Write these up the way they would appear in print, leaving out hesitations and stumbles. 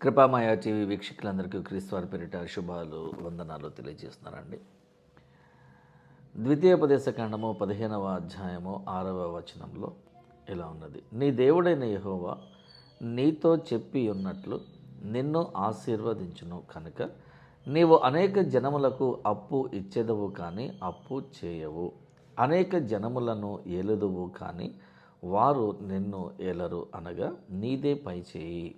కృపామయ TV వీక్షకులందరికీ క్రీస్తువారి పేరిట శుభాలు వందనాలు తెలియజేస్తున్నానండి. ద్వితీయోపదేశకాండము 15వ అధ్యాయము 6వ వచనంలో ఇలా ఉన్నది. నీ దేవుడైన యెహోవా నీతో చెప్పి ఉన్నట్లు నిన్ను ఆశీర్వదించును కనుక నీవు అనేక జనములకు అప్పు ఇచ్చెదవు కానీ అప్పు చేయవు, అనేక జనములను ఏలుదువు కానీ వారు నిన్ను ఏలరు అనగా నీదే పై చేయి.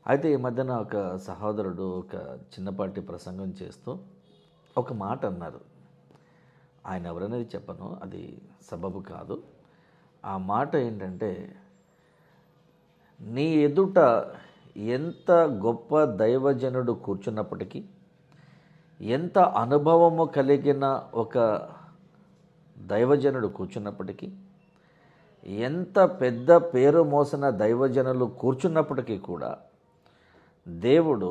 అయితే ఈ మధ్యన ఒక సహోదరుడు ఒక చిన్నపాటి ప్రసంగం చేస్తూ ఒక మాట అన్నారు. ఆయన ఎవరనేది చెప్పను, అది సబబు కాదు. ఆ మాట ఏంటంటే, నీ ఎదుట ఎంత గొప్ప దైవజనుడు కూర్చున్నప్పటికీ, ఎంత అనుభవము కలిగిన ఒక దైవజనుడు కూర్చున్నప్పటికీ, ఎంత పెద్ద పేరు మోసిన దైవజనులు కూర్చున్నప్పటికీ కూడా దేవుడు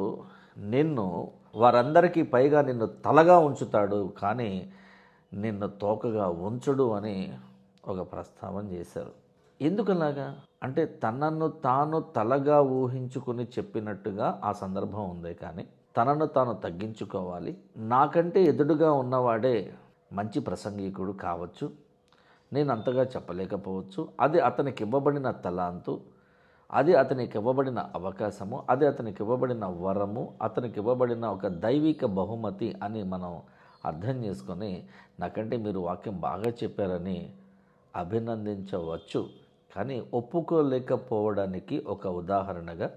నిన్ను వారందరికీ పైగా నిన్ను తలగా ఉంచుతాడు కానీ నిన్ను తోకగా ఉంచుడు అని ఒక ప్రస్తావన చేశారు. ఎందుకలాగా అంటే తనను తాను తలగా ఊహించుకుని చెప్పినట్టుగా ఆ సందర్భం ఉంది. కానీ తనను తాను తగ్గించుకోవాలి. నాకంటే ఎదుడుగా ఉన్నవాడే మంచి ప్రసంగికుడు కావచ్చు, నేను అంతగా చెప్పలేకపోవచ్చు, అది అతనికి ఇవ్వబడిన తలాంతు, అది అతనికి ఇవ్వబడిన అవకాశము, అది అతనికి ఇవ్వబడిన వరము, అతనికి ఇవ్వబడిన ఒక దైవిక బహుమతి అని మనం అర్థం చేసుకొని నాకంటే మీరు వాక్యం బాగా చెప్పారని అభినందించవచ్చు. కానీ ఒప్పుకోలేకపోవడానికి ఒక ఉదాహరణగా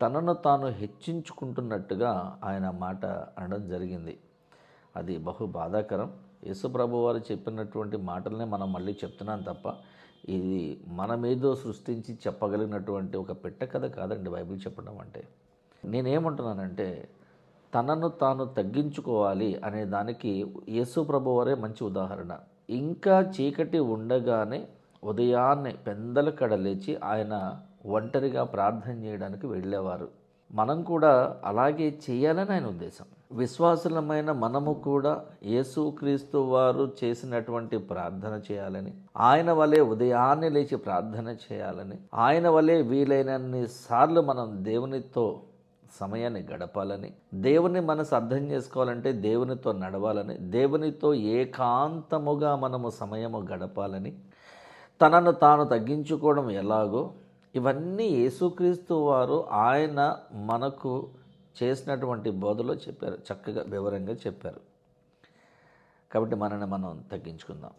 తనను తాను హెచ్చించుకుంటున్నట్టుగా ఆయన మాట అనడం జరిగింది. అది బహు బాధాకరం. యేసుప్రభు వారు చెప్పినటువంటి మాటలనే మనం మళ్ళీ చెప్తున్నాం తప్ప ఇది మనమేదో సృష్టించి చెప్పగలిగినటువంటి ఒక పెట్ట కథ కాదండి బైబిల్ చెప్పడం అంటే. నేనేమంటున్నానంటే, తనను తాను తగ్గించుకోవాలి అనే దానికి యేసు ప్రభు వారే మంచి ఉదాహరణ. ఇంకా చీకటి ఉండగానే ఉదయాన్నే పెందలకడ లేచి ఆయన ఒంటరిగా ప్రార్థన చేయడానికి వెళ్ళేవారు. మనం కూడా అలాగే చేయాలని ఆయన ఉద్దేశం. విశ్వాసులమైన మనము కూడా యేసుక్రీస్తు వారు చేసినటువంటి ప్రార్థన చేయాలని, ఆయన వలె ఉదయాన్నే లేచి ప్రార్థన చేయాలని, ఆయన వలె వీలైనన్ని సార్లు మనం దేవునితో సమయాన్ని గడపాలని, దేవుని మనసు అర్థం చేసుకోవాలంటే దేవునితో నడవాలని, దేవునితో ఏకాంతముగా మనము సమయము గడపాలని, తనను తాను తగ్గించుకోవడం ఎలాగో ఇవన్నీ యేసుక్రీస్తు వారు ఆయన మనకు చేసినటువంటి బోధలో చెప్పారు, చక్కగా వివరంగా చెప్పారు. కాబట్టి మనల్ని మనం తగ్గించుకుందాం.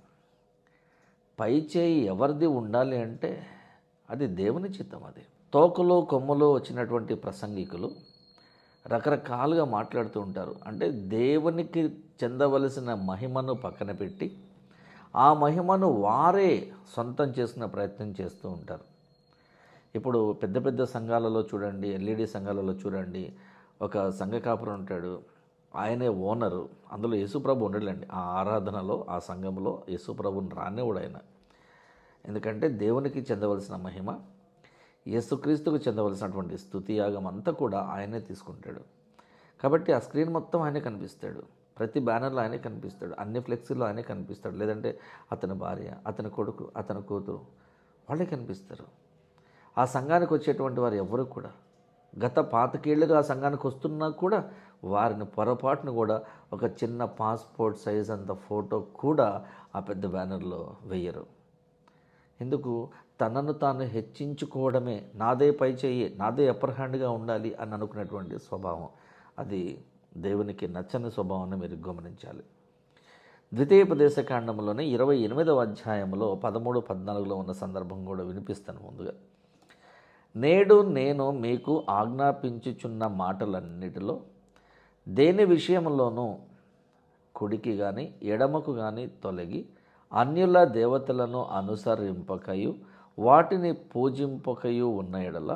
పై చేయి ఎవరిది ఉండాలి అంటే అది దేవుని చిత్తం. అది తోకలో కొమ్మలో వచ్చినటువంటి ప్రసంగికులు రకరకాలుగా మాట్లాడుతూ ఉంటారు. అంటే దేవునికి చెందవలసిన మహిమను పక్కన పెట్టి ఆ మహిమను వారే సొంతం చేసుకునే ప్రయత్నం చేస్తూ ఉంటారు. ఇప్పుడు పెద్ద పెద్ద సంఘాలలో చూడండి, ఎల్ఈడి సంఘాలలో చూడండి, ఒక సంఘ కాపురం ఉంటాడు, ఆయనే ఓనరు. అందులో యేసుప్రభు ఉండలేండి, ఆ ఆరాధనలో ఆ సంఘంలో యేసుప్రభుని రానివాడు ఆయన. ఎందుకంటే దేవునికి చెందవలసిన మహిమ, యేసుక్రీస్తుకు చెందవలసినటువంటి స్తుతి యాగం అంతా కూడా ఆయనే తీసుకుంటాడు. కాబట్టి ఆ స్క్రీన్ మొత్తం ఆయనే కనిపిస్తాడు, ప్రతి బ్యానర్లో ఆయనే కనిపిస్తాడు, అన్ని ఫ్లెక్సీల్లో ఆయనే కనిపిస్తాడు. లేదంటే అతని భార్య, అతని కొడుకు, అతని కూతురు వాళ్ళే కనిపిస్తారు. ఆ సంఘానికి వచ్చేటువంటి వారు ఎవరు కూడా గత 25 ఏళ్ళుగా ఆ సంఘానికి వస్తున్నా కూడా వారిని పొరపాటును కూడా ఒక చిన్న పాస్పోర్ట్ సైజ్ అంత ఫోటో కూడా ఆ పెద్ద బ్యానర్లో వేయరు. ఎందుకు? తనను తాను హెచ్చించుకోవడమే, నాదే పై చెయ్యి, నాదే అప్పర్ హ్యాండ్గా ఉండాలి అని అనుకునేటువంటి స్వభావం. అది దేవునికి నచ్చని స్వభావాన్ని మీరు గమనించాలి. ద్వితీయోపదేశకాండంలోని 28వ అధ్యాయంలో 13-14లో ఉన్న సందర్భం కూడా వినిపిస్తాను. ముందుగా, నేడు నేను మీకు ఆజ్ఞాపించుచున్న మాటలన్నిటిలో దేని విషయంలోనూ కుడికి కానీ ఎడమకు కానీ తొలగి అన్యుల దేవతలను అనుసరింపకయు వాటిని పూజింపకయు ఉన్న ఎడల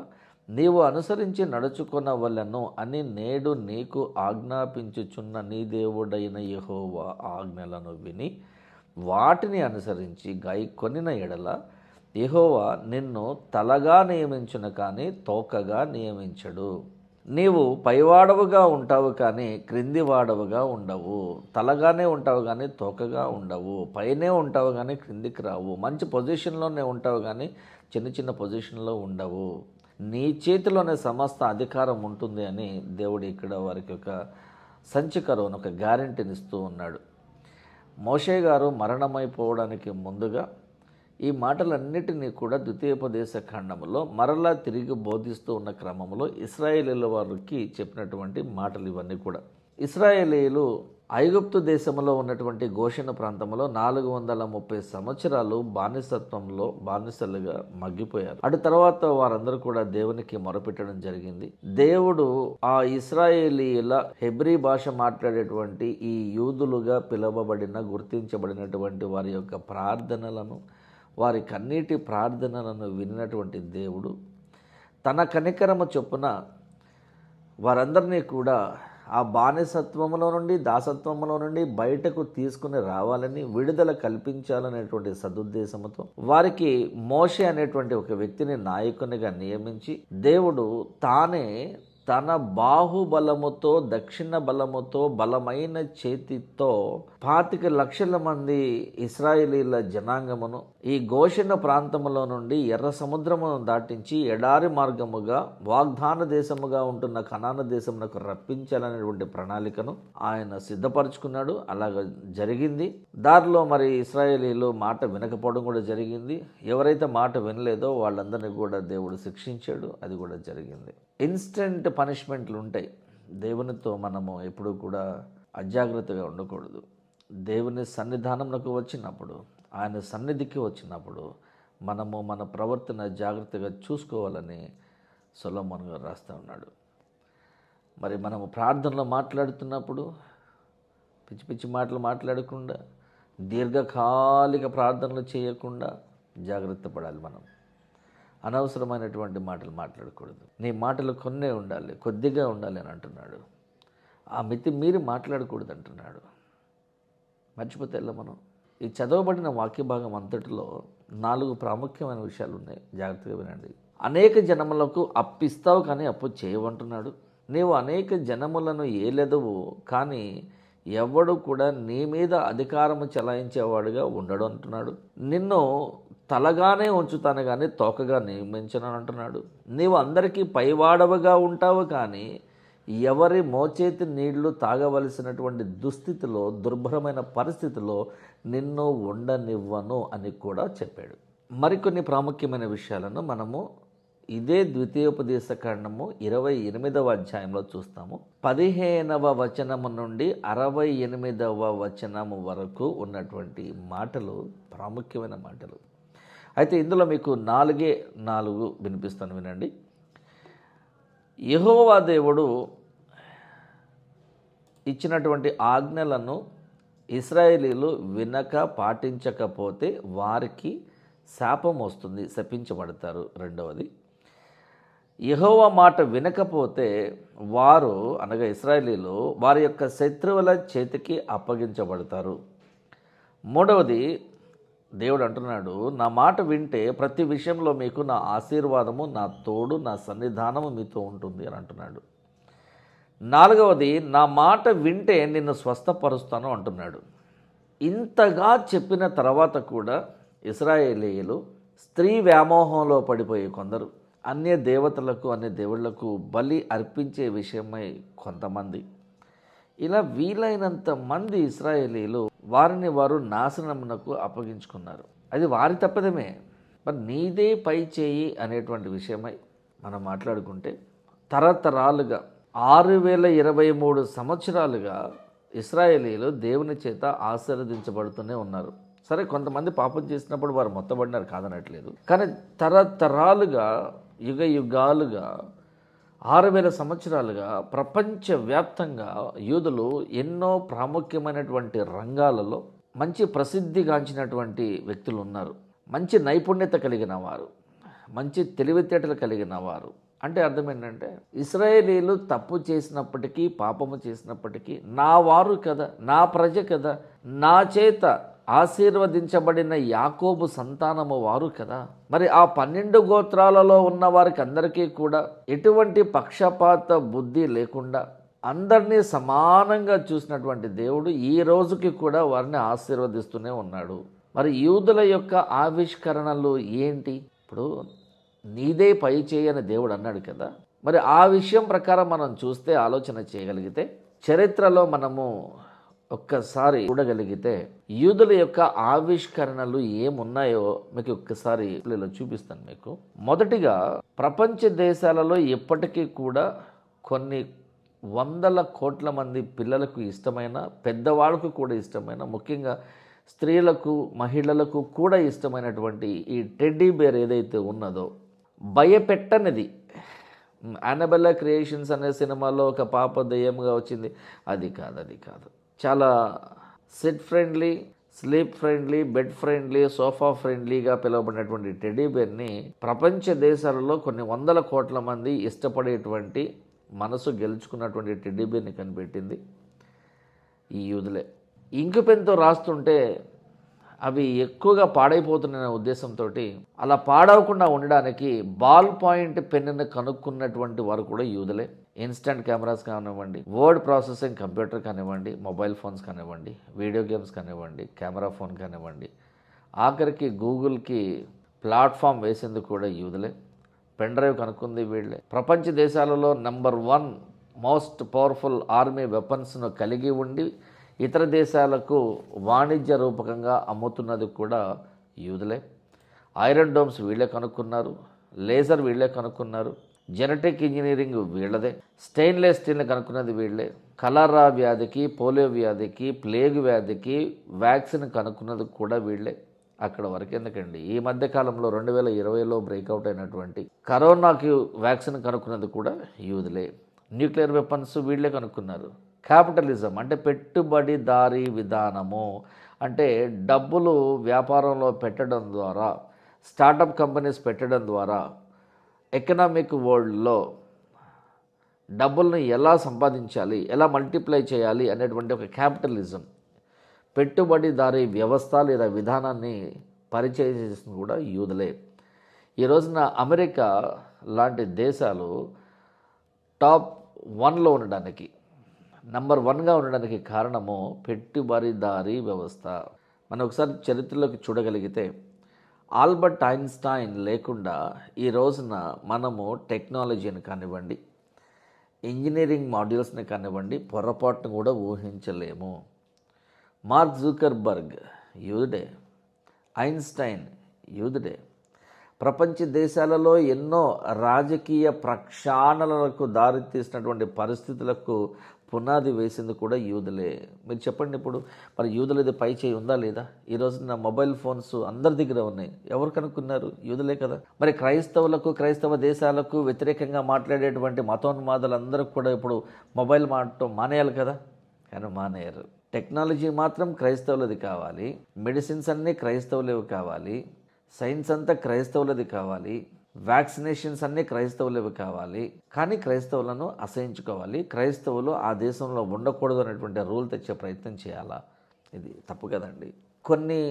నీవు అనుసరించి నడుచుకొనవలెను అని నేడు నీకు ఆజ్ఞాపించుచున్న నీ దేవుడైన యెహోవా ఆజ్ఞలను విని వాటిని అనుసరించి గైకొనిన ఎడల యెహోవా నిన్ను తలగా నియమించును కానీ తోకగా నియమించడు. నీవు పైవాడవుగా ఉంటావు కానీ క్రింది వాడవుగా ఉండవు. తలగానే ఉంటావు కానీ తోకగా ఉండవు. పైనే ఉంటావు కానీ క్రిందికి రావు. మంచి పొజిషన్లోనే ఉంటావు కానీ చిన్న చిన్న పొజిషన్లో ఉండవు. నీ చేతిలోనే సమస్త అధికారం ఉంటుంది అని దేవుడు ఇక్కడ వారికి ఒక సంచికరోని ఒక గ్యారెంటీని ఇస్తూ ఉన్నాడు. మోషే గారు మరణమైపోవడానికి ముందుగా ఈ మాటలన్నిటినీ కూడా ద్వితీయోపదేశ ఖండంలో మరలా తిరిగి బోధిస్తూ ఉన్న క్రమంలో ఇశ్రాయేలీల వారికి చెప్పినటువంటి మాటలు ఇవన్నీ కూడా. ఇశ్రాయేలీలు ఐగుప్తు దేశంలో ఉన్నటువంటి గోషెను ప్రాంతంలో 430 సంవత్సరాలు బానిసలుగా మగ్గిపోయారు. అటు తర్వాత వారందరూ కూడా దేవునికి మొరపెట్టడం జరిగింది. దేవుడు ఆ ఇశ్రాయేలీల హెబ్రీ భాష మాట్లాడేటువంటి ఈ యూదులుగా పిలువబడిన గుర్తించబడినటువంటి వారి యొక్క ప్రార్థనలను, వారి కన్నీటి ప్రార్థనలను విన్నటువంటి దేవుడు తన కనికరము చొప్పున వారందరినీ కూడా ఆ బానిసత్వంలో నుండి, దాసత్వంలో నుండి బయటకు తీసుకుని రావాలని, విడుదల కల్పించాలనేటువంటి సదుద్దేశంతో వారికి మోషే అనేటువంటి ఒక వ్యక్తిని నాయకునిగా నియమించి దేవుడు తానే తన బాహుబలముతో, దక్షిణ బలముతో, బలమైన చేతితో 25 లక్షల మంది ఇశ్రాయేలీల జనాంగమును ఈ గోషెను ప్రాంతములో నుండి ఎర్ర సముద్రమును దాటించి ఎడారి మార్గముగా వాగ్దాన దేశముగా ఉంటున్న కనాన దేశమునకు రప్పించాలనేటువంటి ప్రణాళికను ఆయన సిద్ధపరచుకున్నాడు. అలాగ జరిగింది. దారిలో మరి ఇశ్రాయేలీలు మాట వినకపోవడం కూడా జరిగింది. ఎవరైతే మాట వినలేదో వాళ్ళందరినీ కూడా దేవుడు శిక్షించాడు. అది కూడా జరిగింది. ఇన్స్టెంట్ పనిష్మెంట్లు ఉంటాయి. దేవునితో మనము ఎప్పుడూ కూడా అజాగ్రత్తగా ఉండకూడదు. దేవుని సన్నిధానంలోకి వచ్చినప్పుడు, ఆయన సన్నిధికి వచ్చినప్పుడు మనము మన ప్రవర్తన జాగ్రత్తగా చూసుకోవాలని సొలొమోను గారు రాస్తూ ఉన్నాడు. మరి మనము ప్రార్థనలో మాట్లాడుతున్నప్పుడు పిచ్చి పిచ్చి మాటలు మాట్లాడకుండా, దీర్ఘకాలిక ప్రార్థనలు చేయకుండా జాగ్రత్త పడాలి. మనం అనవసరమైనటువంటి మాటలు మాట్లాడకూడదు. నీ మాటలు కొన్నే ఉండాలి, కొద్దిగా ఉండాలి అని అంటున్నాడు. ఆ మితి మీరు మాట్లాడకూడదు అంటున్నాడు. మర్చిపోతే ఎలా మనం ఈ చదవబడిన వాక్య భాగం అంతటిలో 4 ప్రాముఖ్యమైన విషయాలు ఉన్నాయి. జాగ్రత్తగా వినండి. అనేక జనములకు అప్పిస్తావు కానీ అప్పు చేయవంటున్నాడు. నీవు అనేక జనములను ఏలెదవు కానీ ఎవడు కూడా నీ మీద అధికారము చెలాయించేవాడుగా ఉండడు అంటున్నాడు. నిన్ను తలగానే ఉంచుతాను కానీ తోకగా నియమించను అంటున్నాడు. నీవు అందరికీ పైవాడవగా ఉంటావు కానీ ఎవరి మోచేతి నీళ్లు తాగవలసినటువంటి దుస్థితిలో, దుర్భరమైన పరిస్థితిలో నిన్ను ఉండనివ్వను అని కూడా చెప్పాడు. మరికొన్ని ప్రాముఖ్యమైన విషయాలను మనము ఇదే ద్వితీయోపదేశ కాండము 28వ అధ్యాయంలో చూస్తాము. 15వ వచనము నుండి 68వ వచనము వరకు ఉన్నటువంటి మాటలు ప్రాముఖ్యమైన మాటలు. అయితే ఇందులో మీకు 4 వినిపిస్తాను, వినండి. యెహోవా దేవుడు ఇచ్చినటువంటి ఆజ్ఞలను ఇశ్రాయేలీలు వినక పాటించకపోతే వారికి శాపం వస్తుంది, శపించబడతారు. రెండవది, యెహోవా మాట వినకపోతే వారు అనగా ఇశ్రాయేలీలు వారి యొక్క శత్రువుల చేతికి అప్పగించబడతారు. మూడవది, దేవుడు అంటున్నాడు, నా మాట వింటే ప్రతి విషయంలో మీకు నా ఆశీర్వాదము, నా తోడు, నా సన్నిధానము మీతో ఉంటుంది అని అంటున్నాడు. నాలుగవది, నా మాట వింటే నిన్ను స్వస్థపరుస్తాను అంటున్నాడు. ఇంతగా చెప్పిన తర్వాత కూడా ఇశ్రాయేలీయులు స్త్రీ వ్యామోహంలో పడిపోయి కొందరు, అన్య దేవతలకు, అన్య దేవుళ్లకు బలి అర్పించే విషయమై కొంతమంది, ఇలా వీలైనంత మంది ఇశ్రాయేలీలు వారిని వారు నాశనమునకు అప్పగించుకున్నారు. అది వారి తప్పదమే. మరి నీదే పై చేయి అనేటువంటి విషయమై మనం మాట్లాడుకుంటే తరతరాలుగా 6023 సంవత్సరాలుగా ఇశ్రాయేలీలు దేవుని చేత ఆశీర్వదించబడుతూనే ఉన్నారు. సరే, కొంతమంది పాపం చేసినప్పుడు వారు మొత్తబడినారు, కాదనట్లేదు. కానీ తరతరాలుగా, యుగ యుగాలుగా, 6000 సంవత్సరాలుగా ప్రపంచవ్యాప్తంగా యూదులు ఎన్నో ప్రాముఖ్యమైనటువంటి రంగాలలో మంచి ప్రసిద్ధిగాంచినటువంటి వ్యక్తులు ఉన్నారు. మంచి నైపుణ్యత కలిగిన వారు, మంచి తెలివితేటలు కలిగిన వారు. అంటే అర్థం ఏంటంటే, ఇశ్రాయేలీలు తప్పు చేసినప్పటికీ, పాపము చేసినప్పటికీ నా వారు కదా, నా ప్రజ కదా, నా చేత ఆశీర్వదించబడిన యాకోబు సంతానము వారు కదా. మరి ఆ 12 గోత్రాలలో ఉన్న వారికి అందరికీ కూడా ఎటువంటి పక్షపాత బుద్ధి లేకుండా అందరినీ సమానంగా చూసినటువంటి దేవుడు ఈ రోజుకి కూడా వారిని ఆశీర్వదిస్తూనే ఉన్నాడు. మరి యూదుల యొక్క ఆవిష్కరణలు ఏంటి? ఇప్పుడు నీదే పై చేయి అని దేవుడు అన్నాడు కదా. మరి ఆ విషయం ప్రకారం మనం చూస్తే, ఆలోచన చేయగలిగితే, చరిత్రలో మనము ఒక్కసారి చూడగలిగితే యూదుల యొక్క ఆవిష్కరణలు ఏమున్నాయో మీకు ఒక్కసారి ఇలా చూపిస్తాను మీకు. మొదటిగా, ప్రపంచ దేశాలలో ఎప్పటికీ కూడా కొన్ని వందల కోట్ల మంది పిల్లలకు ఇష్టమైన, పెద్దవాళ్ళకు కూడా ఇష్టమైన, ముఖ్యంగా స్త్రీలకు మహిళలకు కూడా ఇష్టమైనటువంటి ఈ టెడ్డీ బేర్ ఏదైతే ఉన్నదో, భయపెట్టనిది. అనబెల్లా క్రియేషన్స్ అనే సినిమాలో ఒక పాప దెయ్యంగా వచ్చింది, అది కాదు. చాలా SIT friendly, sleep friendly, bed friendly, sofa ఫ్రెండ్లీగా పిలువబడినటువంటి టెడ్డీ బేర్ని ప్రపంచ దేశాలలో కొన్ని వందల కోట్ల మంది ఇష్టపడేటువంటి, మనసు గెలుచుకున్నటువంటి టెడ్డీ బేర్ని కనిపెట్టింది ఈ యూదులే. ఇంకు పెన్తో రాస్తుంటే అవి ఎక్కువగా పాడైపోతున్న ఉద్దేశంతో అలా పాడవకుండా ఉండడానికి బాల్ పాయింట్ పెన్నును కనుక్కున్నటువంటి వారు కూడా యూదులే. ఇన్స్టంట్ కెమెరాస్ కానివ్వండి, వర్డ్ ప్రాసెసింగ్ కంప్యూటర్ కానివ్వండి, మొబైల్ ఫోన్స్ కానివ్వండి, వీడియో గేమ్స్ కానివ్వండి, కెమెరా ఫోన్ కానివ్వండి, ఆఖరికి గూగుల్కి ప్లాట్ఫామ్ వేసింది కూడా యూదులే. పెన్ డ్రైవ్ కనుక్కుంది వీళ్ళే. ప్రపంచ దేశాలలో నెంబర్ 1 మోస్ట్ పవర్ఫుల్ ఆర్మీ వెపన్స్ను కలిగి ఉండి ఇతర దేశాలకు వాణిజ్య రూపకంగా అమ్ముతున్నది కూడా యూదులే. ఐరన్ డోమ్స్ వీళ్ళే కనుక్కున్నారు, లేజర్ వీళ్ళే కనుక్కున్నారు, జెనెటిక్ ఇంజనీరింగ్ వీళ్ళదే, స్టెయిన్లెస్ స్టీల్ని కనుక్కున్నది వీళ్ళే, కలరా వ్యాధికి, పోలియో వ్యాధికి, ప్లేగ్ వ్యాధికి వ్యాక్సిన్ కనుక్కున్నది కూడా వీళ్ళే. అక్కడ వరకు ఎందుకండి, ఈ మధ్యకాలంలో 2020లో బ్రేక్అవుట్ అయినటువంటి కరోనాకి వ్యాక్సిన్ కనుక్కున్నది కూడా యూదులే. న్యూక్లియర్ వెపన్స్ వీళ్ళే కనుక్కున్నారు. క్యాపిటలిజం అంటే పెట్టుబడిదారీ విధానము, అంటే డబ్బులు వ్యాపారంలో పెట్టడం ద్వారా, స్టార్టప్ కంపెనీస్ పెట్టడం ద్వారా ఎకనామిక్ వరల్డ్లో డబ్బుల్ని ఎలా సంపాదించాలి, ఎలా మల్టిప్లై చేయాలి అనేటువంటి ఒక క్యాపిటలిజం, పెట్టుబడిదారీ వ్యవస్థ లేదా విధానాన్ని పరిచయం చేసింది కూడా యూదులే. ఈ రోజున అమెరికా లాంటి దేశాలు టాప్ 1లో ఉండడానికి, నంబర్ 1గా ఉండడానికి కారణము పెట్టుబడిదారీ వ్యవస్థ. మనం ఒకసారి చరిత్రలోకి చూడగలిగితే, ఆల్బర్ట్ ఐన్స్టైన్ లేకుండా ఈ రోజున మనము టెక్నాలజీని కానివ్వండి, ఇంజనీరింగ్ మాడ్యూల్స్ని కానివ్వండి, పొరపాటును కూడా ఊహించలేము. మార్క్ జూకర్బర్గ్ యూదుడే, ఐన్స్టైన్ యూదుడే. ప్రపంచ దేశాలలో ఎన్నో రాజకీయ ప్రక్షాళనలకు దారితీసినటువంటి పరిస్థితులకు పునాది వేసింది కూడా యూదులే. మీరు చెప్పండి, ఇప్పుడు మరి యూదులది పై చేయి ఉందా లేదా? ఈ రోజున మొబైల్ ఫోన్స్ అందరి దగ్గర ఉన్నాయి, ఎవరు కనుక్కున్నారు? యూదులే కదా. మరి క్రైస్తవులకు, క్రైస్తవ దేశాలకు వ్యతిరేకంగా మాట్లాడేటువంటి మతోన్మాదులందరూ కూడా ఇప్పుడు మొబైల్ మాట్లాడటం మానేయాలి కదా, కానీ మానేయరు. టెక్నాలజీ మాత్రం క్రైస్తవులది కావాలి, మెడిసిన్స్ అన్నీ క్రైస్తవులవి కావాలి, సైన్స్ అంతా క్రైస్తవులది కావాలి, వ్యాక్సినేషన్స్ అన్నీ క్రైస్తవులవి కావాలి. కానీ క్రైస్తవులను అసహించుకోవాలి, క్రైస్తవులు ఆ దేశంలో ఉండకూడదు అనేటువంటి రూల్ తెచ్చే ప్రయత్నం చేయాలా? ఇది తప్పు కదండి. కొన్ని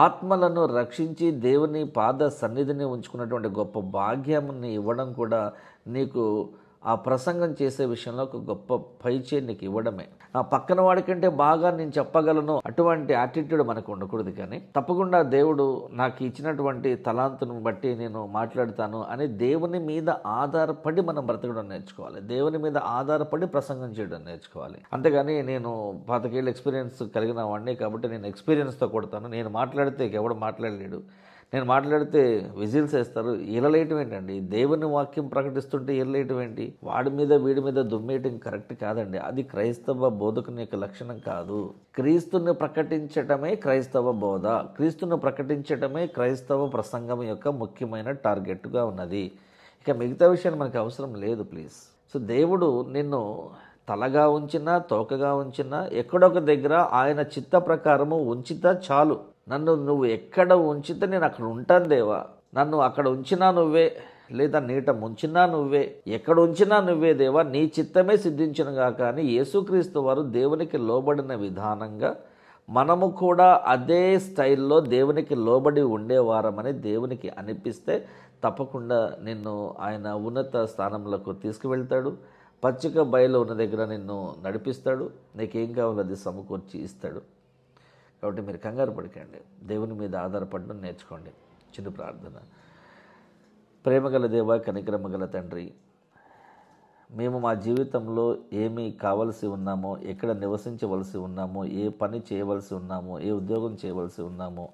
ఆత్మలను రక్షించి దేవుని పాద సన్నిధిని ఉంచుకున్నటువంటి గొప్ప భాగ్యాన్ని ఇవ్వడం కూడా నీకు ఆ ప్రసంగం చేసే విషయంలో ఒక గొప్ప పైచే నీకు ఇవ్వడమే. నా పక్కన వాడికంటే బాగా నేను చెప్పగలను అటువంటి యాటిట్యూడ్ మనకు ఉండకూడదు. కానీ తప్పకుండా దేవుడు నాకు ఇచ్చినటువంటి తలాంతును బట్టి నేను మాట్లాడతాను అని దేవుని మీద ఆధారపడి మనం బ్రతకడం నేర్చుకోవాలి, దేవుని మీద ఆధారపడి ప్రసంగం చేయడం నేర్చుకోవాలి. అంతేగాని నేను 25 ఏళ్ళ ఎక్స్పీరియన్స్ కలిగిన వాడిని కాబట్టి నేను ఎక్స్పీరియన్స్తో కొడతాను, నేను మాట్లాడితే ఎవడు మాట్లాడలేడు, నేను మాట్లాడితే విజిల్స్ వేస్తారు, ఇరలేయటం ఏంటండి? దేవుని వాక్యం ప్రకటిస్తుంటే ఇరలేయటం ఏంటి? వాడి మీద వీడి మీద దుమ్మేయటం కరెక్ట్ కాదండి. అది క్రైస్తవ బోధకుని యొక్క లక్షణం కాదు. క్రీస్తుని ప్రకటించటమే క్రైస్తవ బోధ, క్రీస్తును ప్రకటించటమే క్రైస్తవ ప్రసంగం యొక్క ముఖ్యమైన టార్గెట్గా ఉన్నది. ఇక మిగతా విషయాలు మనకు అవసరం లేదు ప్లీజ్. సో దేవుడు నిన్ను తలగా ఉంచినా తోకగా ఉంచినా ఎక్కడొక దగ్గర ఆయన చిత్త ప్రకారము ఉంచితే చాలు. నన్ను నువ్వు ఎక్కడ ఉంచితే నేను అక్కడ ఉంటాను దేవా, నన్ను అక్కడ ఉంచినా నువ్వే, లేదా నీట ముంచినా నువ్వే, ఎక్కడ ఉంచినా నువ్వే దేవా, నీ చిత్తమే సిద్ధించునుగా. కానీ యేసుక్రీస్తు వారు దేవునికి లోబడిన విధానంగా మనము కూడా అదే స్టైల్లో దేవునికి లోబడి ఉండేవారమని దేవునికి అనిపిస్తే తప్పకుండా నిన్ను ఆయన ఉన్నత స్థానంలోకి తీసుకువెళ్తాడు, పచ్చిక బయలు ఉన్న దగ్గర నిన్ను నడిపిస్తాడు, నీకేం కావాలో అది సమకూర్చి ఇస్తాడు. కాబట్టి మీరు కంగారు పడకండి, దేవుని మీద ఆధారపడడం నేర్చుకోండి. చిన్న ప్రార్థన. ప్రేమగల దేవ, కనికరమగల తండ్రి, మేము మా జీవితంలో ఏమి కావలసి ఉన్నామో, ఎక్కడ నివసించవలసి ఉన్నామో, ఏ పని చేయవలసి ఉన్నామో, ఏ ఉద్యోగం చేయవలసి ఉన్నామో,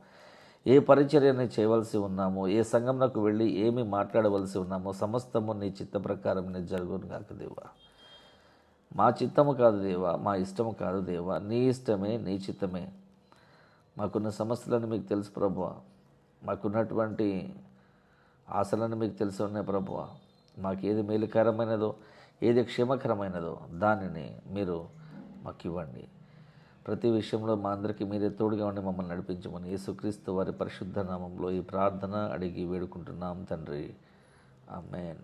ఏ పరిచర్యని చేయవలసి ఉన్నామో, ఏ సంఘంలోకి వెళ్ళి ఏమి మాట్లాడవలసి ఉన్నామో సమస్తము నీ చిత్త ప్రకారం నీ జరుగును కాక దేవా. మా చిత్తము కాదు దేవా, మా ఇష్టము కాదు దేవా, నీ ఇష్టమే, నీ చిత్తమే. మాకున్న సమస్యలను మీకు తెలుసు ప్రభువా, మాకున్నటువంటి ఆశలను మీకు తెలిసి ఉన్నాయి ప్రభువా. మాకు ఏది మేలుకరమైనదో, ఏది క్షేమకరమైనదో దానిని మీరు మాకు ఇవ్వండి. ప్రతి విషయంలో మా అందరికీ మీరే తోడుగా ఉండి మమ్మల్ని నడిపించమని యేసుక్రీస్తు వారి పరిశుద్ధ నామంలో ఈ ప్రార్థన అడిగి వేడుకుంటున్నాం తండ్రి. ఆమేన్.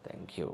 Thank you.